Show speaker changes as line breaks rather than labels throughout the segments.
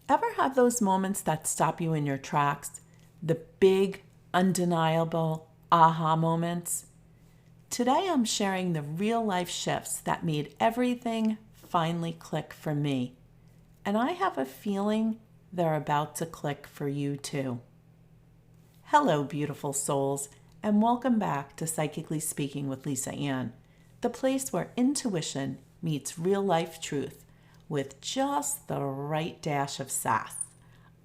Ever have those moments that stop you in your tracks? The big, undeniable aha moments? Today I'm sharing the real life shifts that made everything finally click for me. And I have a feeling they're about to click for you too. Hello, beautiful souls, and welcome back to Psychically Speaking with Lisa Ann, the place where intuition meets real life truth with just the right dash of sass.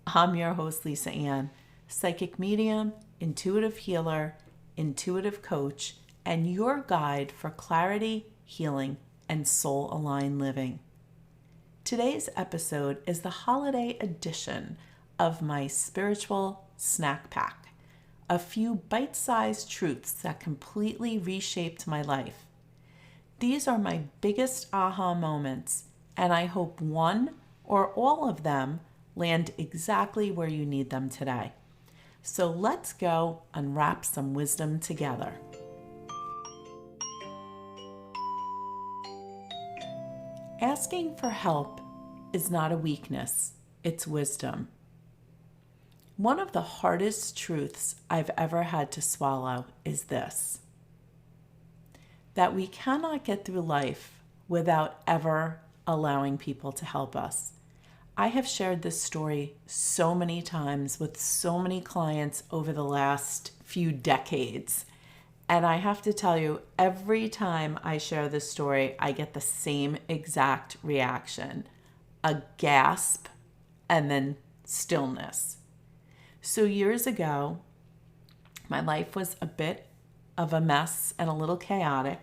I'm your host, Lisa Ann, psychic medium, intuitive healer, intuitive coach, and your guide for clarity, healing, and soul-aligned living. Today's episode is the holiday edition of my spiritual snack pack, a few bite-sized truths that completely reshaped my life. These are my biggest aha moments, and I hope one or all of them land exactly where you need them today. So let's go unwrap some wisdom together. Asking for help is not a weakness, it's wisdom. One of the hardest truths I've ever had to swallow is this: that we cannot get through life without ever allowing people to help us. I have shared this story so many times with so many clients over the last few decades. And I have to tell you, every time I share this story, I get the same exact reaction: a gasp and then stillness. So years ago, my life was a bit of a mess and a little chaotic.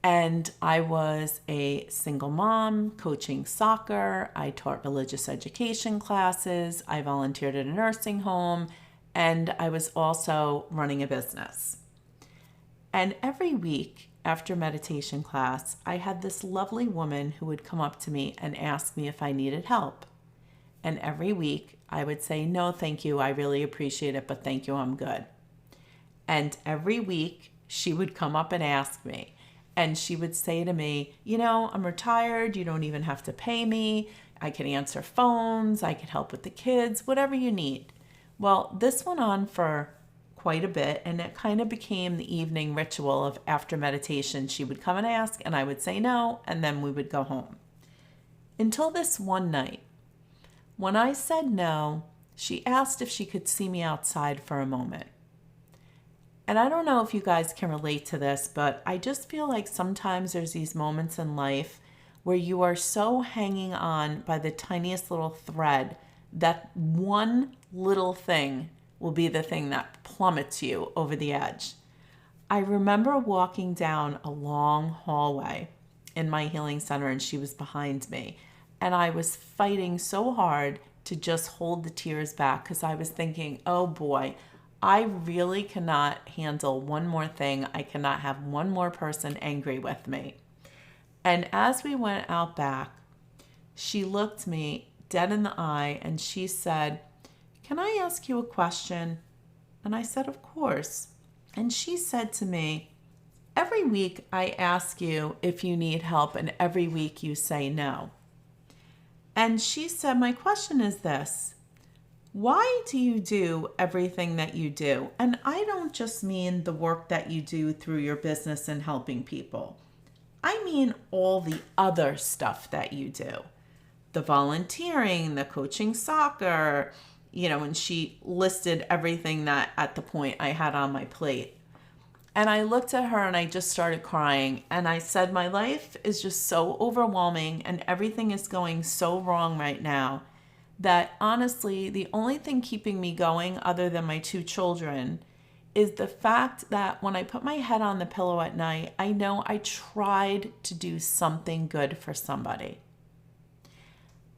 And I was a single mom coaching soccer. I taught religious education classes. I volunteered at a nursing home. And I was also running a business. And every week after meditation class, I had this lovely woman who would come up to me and ask me if I needed help. And every week I would say, no, thank you. I really appreciate it, but thank you, I'm good. And every week she would come up and ask me. And she would say to me, I'm retired. You don't even have to pay me. I can answer phones. I can help with the kids, whatever you need. Well, this went on for quite a bit, and it kind of became the evening ritual of after meditation. She would come and ask, and I would say no, and then we would go home. Until this one night, when I said no, she asked if she could see me outside for a moment. And I don't know if you guys can relate to this, but I just feel like sometimes there's these moments in life where you are so hanging on by the tiniest little thread that one little thing will be the thing that plummets you over the edge. I remember walking down a long hallway in my healing center, and she was behind me. And I was fighting so hard to just hold the tears back because I was thinking, oh boy, I really cannot handle one more thing. I cannot have one more person angry with me. And as we went out back, she looked me dead in the eye and she said, "Can I ask you a question?" And I said, "Of course." And she said to me, "Every week I ask you if you need help, and every week you say no." And she said, "My question is this: why do you do everything that you do?" And I don't just mean the work that you do through your business and helping people. I mean all the other stuff that you do. The volunteering, the coaching soccer, and she listed everything that at the point I had on my plate. And I looked at her and I just started crying. And I said, my life is just so overwhelming and everything is going so wrong right now that honestly, the only thing keeping me going other than my 2 children is the fact that when I put my head on the pillow at night, I know I tried to do something good for somebody.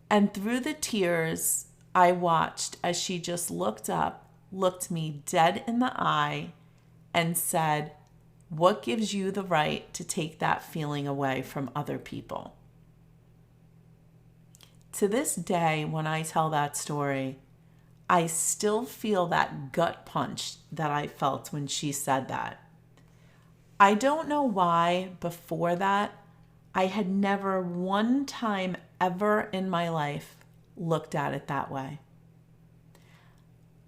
And through the tears, I watched as she just looked up, looked me dead in the eye, and said, "What gives you the right to take that feeling away from other people?" To this day, when I tell that story, I still feel that gut punch that I felt when she said that. I don't know why before that I had never one time ever in my life looked at it that way.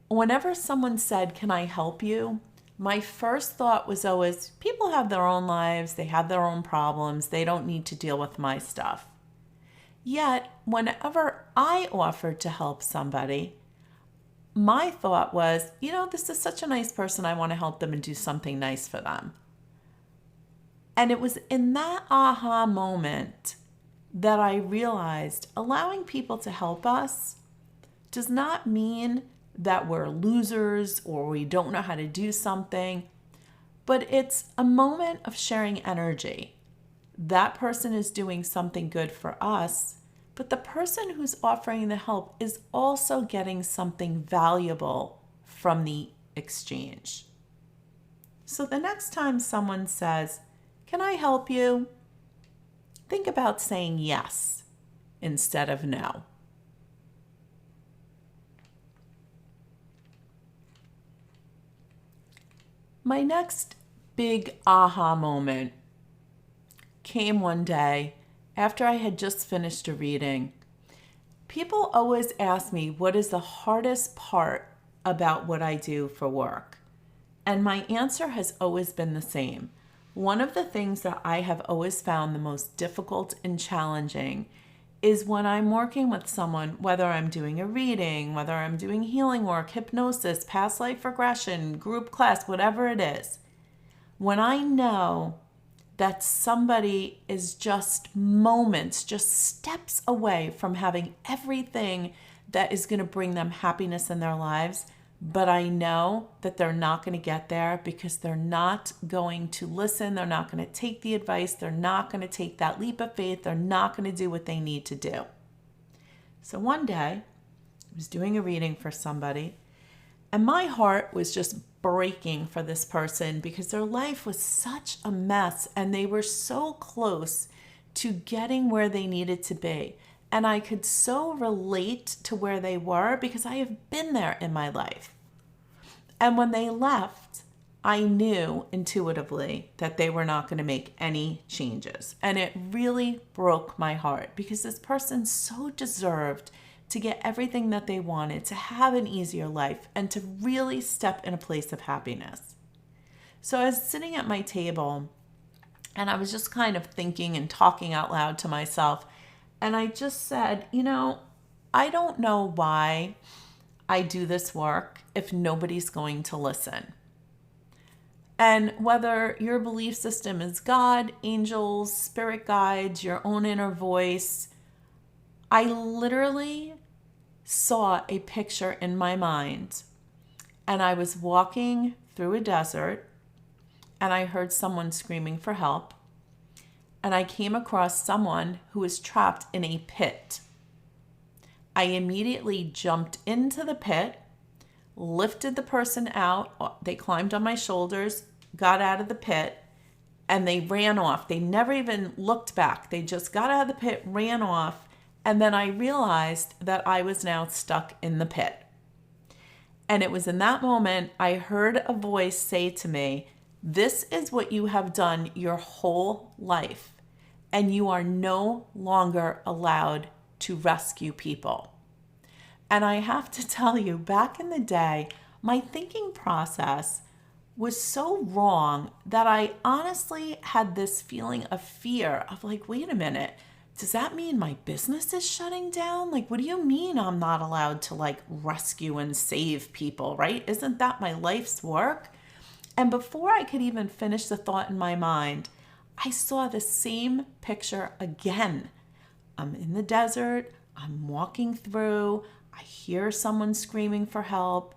Whenever someone said, "Can I help you?" my first thought was always, people have their own lives, they have their own problems, they don't need to deal with my stuff. Yet, whenever I offered to help somebody, my thought was, this is such a nice person, I want to help them and do something nice for them. And it was in that aha moment that I realized allowing people to help us does not mean that we're losers or we don't know how to do something, but it's a moment of sharing energy. That person is doing something good for us, but the person who's offering the help is also getting something valuable from the exchange. So the next time someone says, "Can I help you?" think about saying yes instead of no. My next big aha moment came one day after I had just finished a reading. People always ask me what is the hardest part about what I do for work. And my answer has always been the same. One of the things that I have always found the most difficult and challenging is when I'm working with someone, whether I'm doing a reading, whether I'm doing healing work, hypnosis, past life regression, group class, whatever it is, when I know that somebody is just moments, just steps away from having everything that is going to bring them happiness in their lives, but I know that they're not going to get there because they're not going to listen. They're not going to take the advice. They're not going to take that leap of faith. They're not going to do what they need to do. So one day, I was doing a reading for somebody, and my heart was just breaking for this person because their life was such a mess and they were so close to getting where they needed to be. And I could so relate to where they were because I have been there in my life. And when they left, I knew intuitively that they were not going to make any changes. And it really broke my heart because this person so deserved to get everything that they wanted, to have an easier life, and to really step in a place of happiness. So I was sitting at my table and I was just kind of thinking and talking out loud to myself. And I just said, I don't know why I do this work if nobody's going to listen. And whether your belief system is God, angels, spirit guides, your own inner voice, I literally saw a picture in my mind. And I was walking through a desert and I heard someone screaming for help. And I came across someone who was trapped in a pit. I immediately jumped into the pit, lifted the person out. They climbed on my shoulders, got out of the pit, and they ran off. They never even looked back. They just got out of the pit, ran off, and then I realized that I was now stuck in the pit. And it was in that moment I heard a voice say to me, "This is what you have done your whole life. And you are no longer allowed to rescue people." And I have to tell you, back in the day, my thinking process was so wrong that I honestly had this feeling of fear of like, wait a minute, does that mean my business is shutting down? Like, what do you mean I'm not allowed to rescue and save people, right? Isn't that my life's work? And before I could even finish the thought in my mind, I saw the same picture again. I'm in the desert, I'm walking through, I hear someone screaming for help,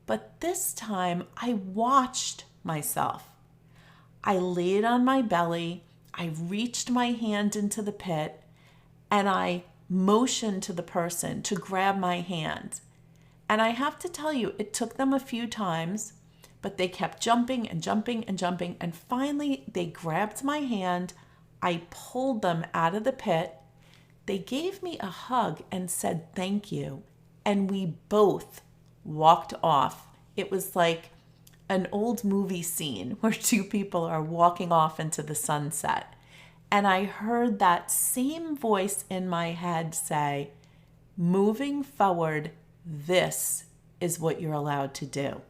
but this time I watched myself. I laid on my belly, I reached my hand into the pit, and I motioned to the person to grab my hand. And I have to tell you, it took them a few times, but they kept jumping and jumping and jumping. And finally, they grabbed my hand. I pulled them out of the pit. They gave me a hug and said, "Thank you." And we both walked off. It was like an old movie scene where two people are walking off into the sunset. And I heard that same voice in my head say, Moving forward, this is what you're allowed to do.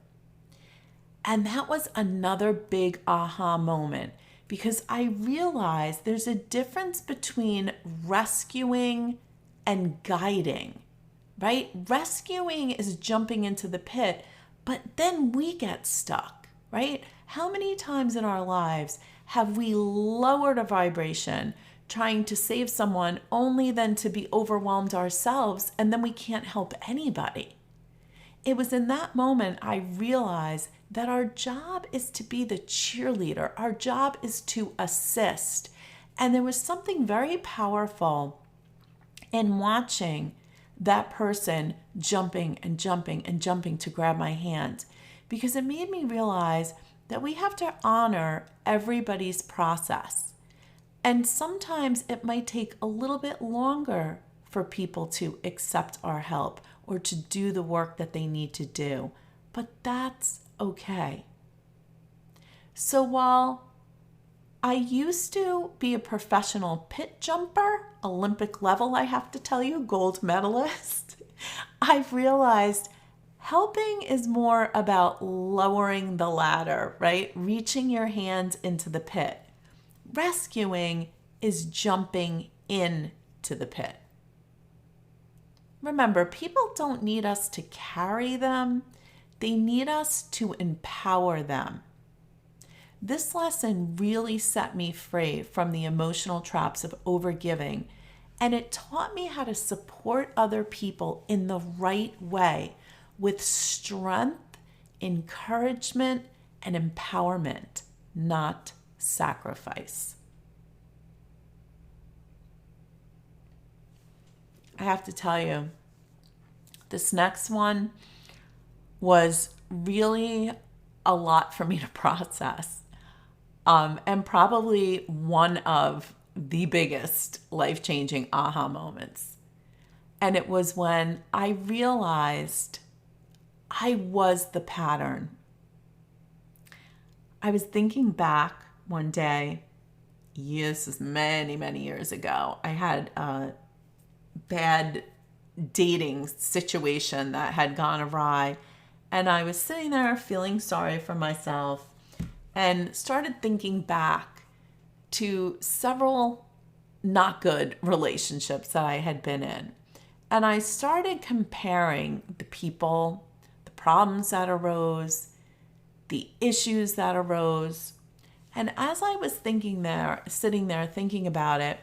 And that was another big aha moment, because I realized there's a difference between rescuing and guiding, right? Rescuing is jumping into the pit, but then we get stuck, right? How many times in our lives have we lowered a vibration trying to save someone only then to be overwhelmed ourselves, and then we can't help anybody? It was in that moment I realized that our job is to be the cheerleader. Our job is to assist. And there was something very powerful in watching that person jumping and jumping and jumping to grab my hand, because it made me realize that we have to honor everybody's process. And sometimes it might take a little bit longer for people to accept our help or to do the work that they need to do, but that's okay. So while I used to be a professional pit jumper, Olympic level, I have to tell you, gold medalist, I've realized helping is more about lowering the ladder, right? Reaching your hands into the pit. Rescuing is jumping into the pit. Remember, people don't need us to carry them. They need us to empower them. This lesson really set me free from the emotional traps of overgiving, and it taught me how to support other people in the right way with strength, encouragement, and empowerment, not sacrifice. I have to tell you, this next one was really a lot for me to process, and probably one of the biggest life-changing aha moments. And it was when I realized I was the pattern. I was thinking back one day, this is many, many years ago. I had a bad dating situation that had gone awry, and I was sitting there feeling sorry for myself and started thinking back to several not good relationships that I had been in. And I started comparing the people, the problems that arose, the issues that arose. And as I was sitting there thinking about it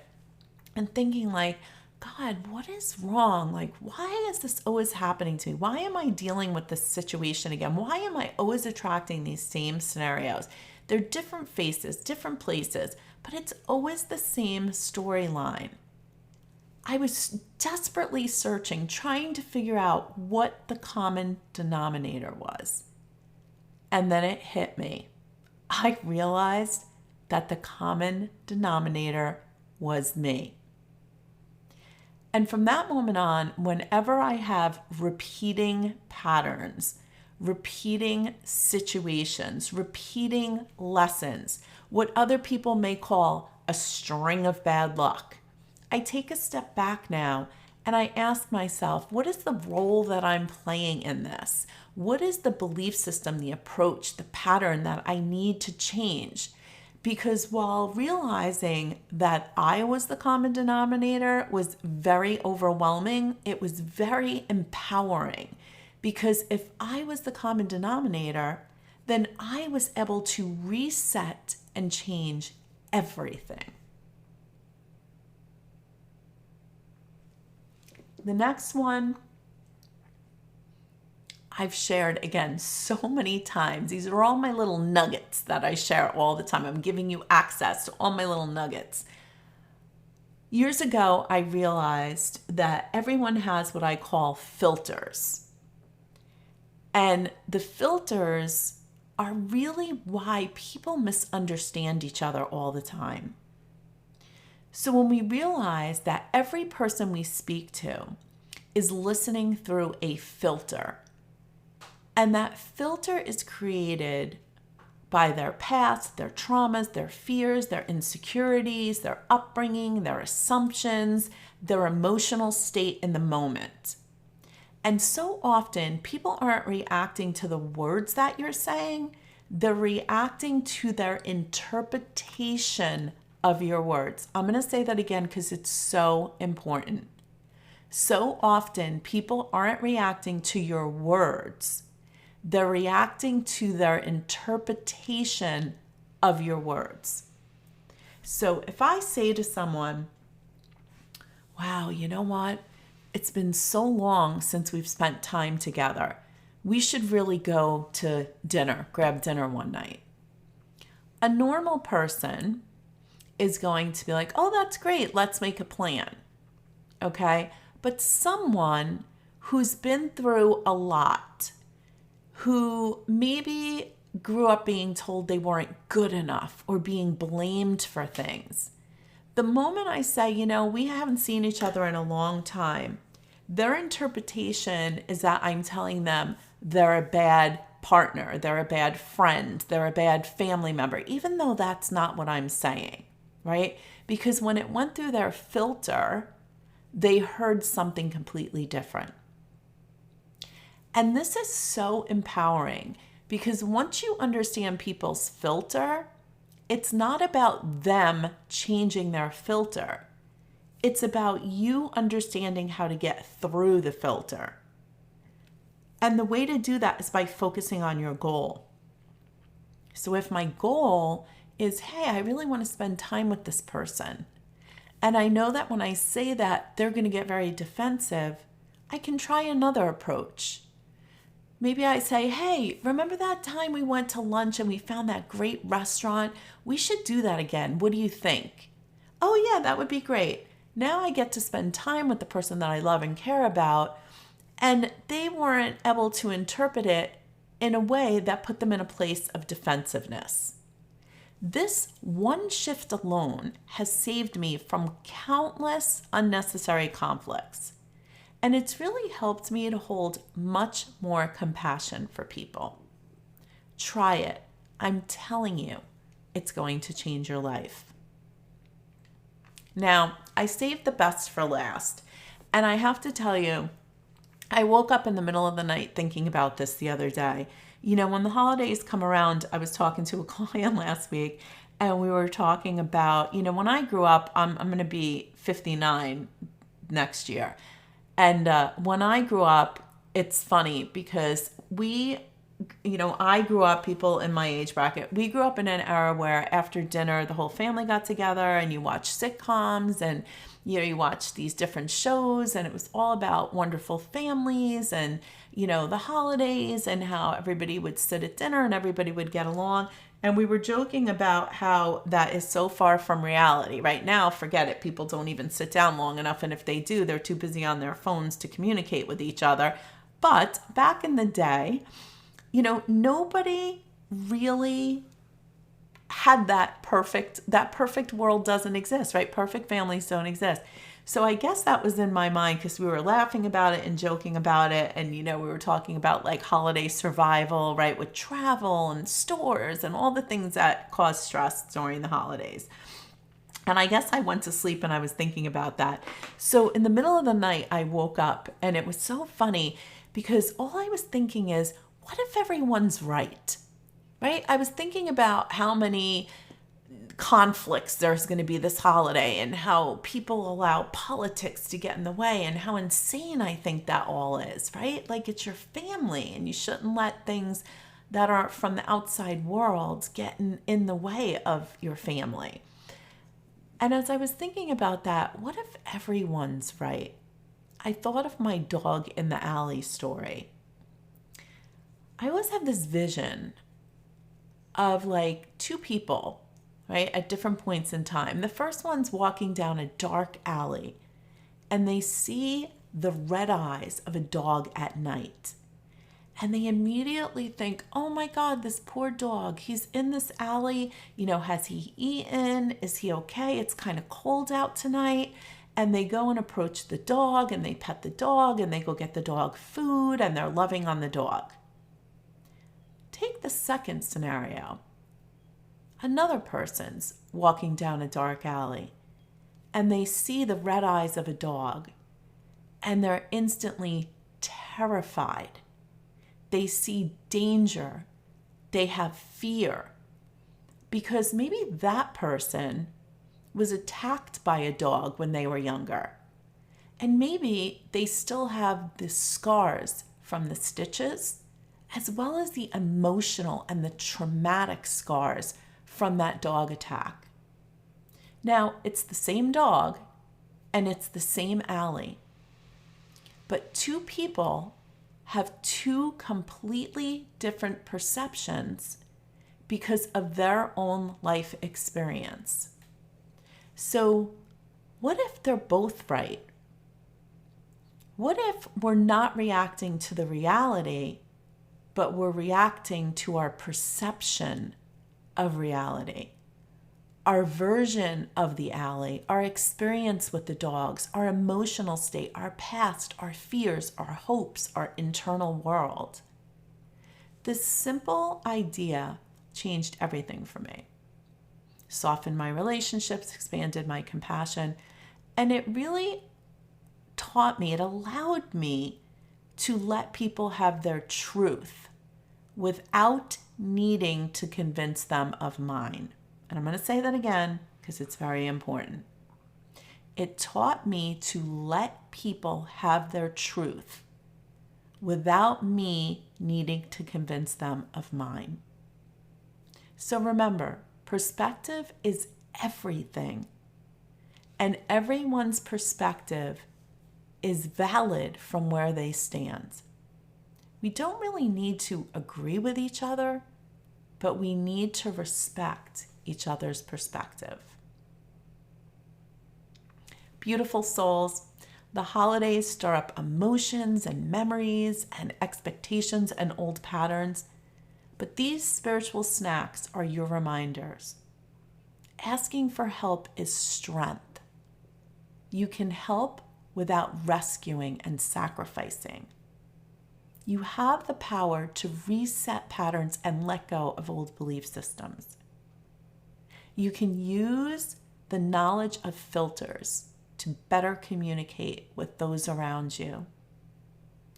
and thinking like, God, what is wrong? Like, why is this always happening to me? Why am I dealing with this situation again? Why am I always attracting these same scenarios? They're different faces, different places, but it's always the same storyline. I was desperately searching, trying to figure out what the common denominator was. And then it hit me. I realized that the common denominator was me. And from that moment on, whenever I have repeating patterns, repeating situations, repeating lessons, what other people may call a string of bad luck, I take a step back now and I ask myself, what is the role that I'm playing in this? What is the belief system, the approach, the pattern that I need to change? Because while realizing that I was the common denominator was very overwhelming, it was very empowering. Because if I was the common denominator, then I was able to reset and change everything. The next one I've shared again so many times. These are all my little nuggets that I share all the time. I'm giving you access to all my little nuggets. Years ago, I realized that everyone has what I call filters. And the filters are really why people misunderstand each other all the time. So when we realize that every person we speak to is listening through a filter, and that filter is created by their past, their traumas, their fears, their insecurities, their upbringing, their assumptions, their emotional state in the moment. And so often, people aren't reacting to the words that you're saying, they're reacting to their interpretation of your words. I'm going to say that again because it's so important. So often, people aren't reacting to your words, they're reacting to their interpretation of your words. So if I say to someone, wow, you know what? It's been so long since we've spent time together. We should really go to dinner, grab dinner one night. A normal person is going to be like, oh, that's great. Let's make a plan. Okay? But someone who's been through a lot, who maybe grew up being told they weren't good enough or being blamed for things, the moment I say, you know, we haven't seen each other in a long time, their interpretation is that I'm telling them they're a bad partner, they're a bad friend, they're a bad family member, even though that's not what I'm saying, right? Because when it went through their filter, they heard something completely different. And this is so empowering because once you understand people's filter, it's not about them changing their filter. It's about you understanding how to get through the filter. And the way to do that is by focusing on your goal. So if my goal is, hey, I really want to spend time with this person, and I know that when I say that, they're going to get very defensive, I can try another approach. Maybe I say, hey, remember that time we went to lunch and we found that great restaurant? We should do that again. What do you think? Oh, yeah, that would be great. Now I get to spend time with the person that I love and care about, and they weren't able to interpret it in a way that put them in a place of defensiveness. This one shift alone has saved me from countless unnecessary conflicts. And it's really helped me to hold much more compassion for people. Try it. I'm telling you, it's going to change your life. Now, I saved the best for last. And I have to tell you, I woke up in the middle of the night thinking about this the other day. You know, when the holidays come around, I was talking to a client last week, and we were talking about, you know, when I grew up, I'm going to be 59 next year. And when I grew up, it's funny because I grew up, people in my age bracket, we grew up in an era where after dinner, the whole family got together and you watch sitcoms and, you know, you watch these different shows, and it was all about wonderful families and, you know, the holidays and how everybody would sit at dinner and everybody would get along. And we were joking about how that is so far from reality. Right now, forget it. People don't even sit down long enough. And if they do, they're too busy on their phones to communicate with each other. But back in the day, you know, nobody really had that perfect world doesn't exist, right? Perfect families don't exist. So I guess that was in my mind because we were laughing about it and joking about it. And, you know, we were talking about like holiday survival, right? With travel and stores and all the things that cause stress during the holidays. And I guess I went to sleep and I was thinking about that. So in the middle of the night, I woke up and it was so funny because all I was thinking is, what if everyone's right? Right? I was thinking about how many conflicts there's going to be this holiday and how people allow politics to get in the way and how insane I think that all is, right? Like it's your family and you shouldn't let things that aren't from the outside world get in the way of your family. And as I was thinking about that, what if everyone's right? I thought of my dog in the alley story. I always have this vision of like two people, right, at different points in time. The first one's walking down a dark alley and they see the red eyes of a dog at night. And they immediately think, oh my God, this poor dog, he's in this alley. You know, has he eaten? Is he okay? It's kind of cold out tonight. And they go and approach the dog and they pet the dog and they go get the dog food and they're loving on the dog. Take the second scenario. Another person's walking down a dark alley and they see the red eyes of a dog and they're instantly terrified. They see danger. They have fear because maybe that person was attacked by a dog when they were younger. And maybe they still have the scars from the stitches, as well as the emotional and the traumatic scars from that dog attack. Now, it's the same dog and it's the same alley, but two people have two completely different perceptions because of their own life experience. So, what if they're both right? What if we're not reacting to the reality, but we're reacting to our perception of reality? Our version of the alley, our experience with the dogs, our emotional state, our past, our fears, our hopes, our internal world. This simple idea changed everything for me. Softened my relationships, expanded my compassion, and it really taught me, it allowed me to let people have their truth without needing to convince them of mine. And I'm going to say that again because it's very important. It taught me to let people have their truth without me needing to convince them of mine. So remember, perspective is everything, and everyone's perspective is valid from where they stand. We don't really need to agree with each other, but we need to respect each other's perspective. Beautiful souls, the holidays stir up emotions and memories and expectations and old patterns, but these spiritual snacks are your reminders. Asking for help is strength. You can help without rescuing and sacrificing. You have the power to reset patterns and let go of old belief systems. You can use the knowledge of filters to better communicate with those around you.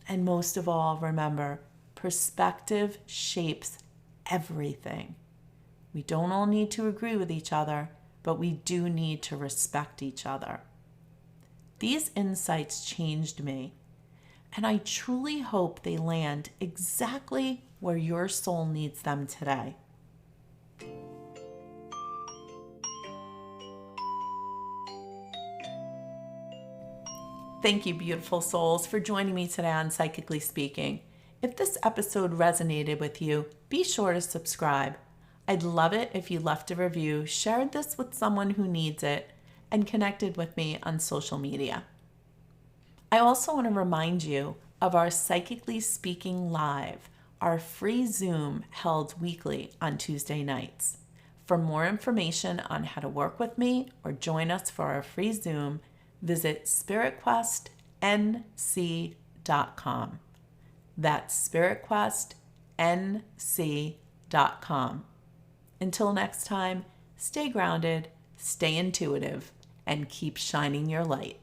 And most of all, remember, perspective shapes everything. We don't all need to agree with each other, but we do need to respect each other. These insights changed me, and I truly hope they land exactly where your soul needs them today. Thank you, beautiful souls, for joining me today on Psychically Speaking. If this episode resonated with you, be sure to subscribe. I'd love it if you left a review, shared this with someone who needs it, and connected with me on social media. I also want to remind you of our Psychically Speaking Live, our free Zoom held weekly on Tuesday nights. For more information on how to work with me or join us for our free Zoom, visit spiritquestnc.com. That's spiritquestnc.com. Until next time, stay grounded, stay intuitive, and keep shining your light.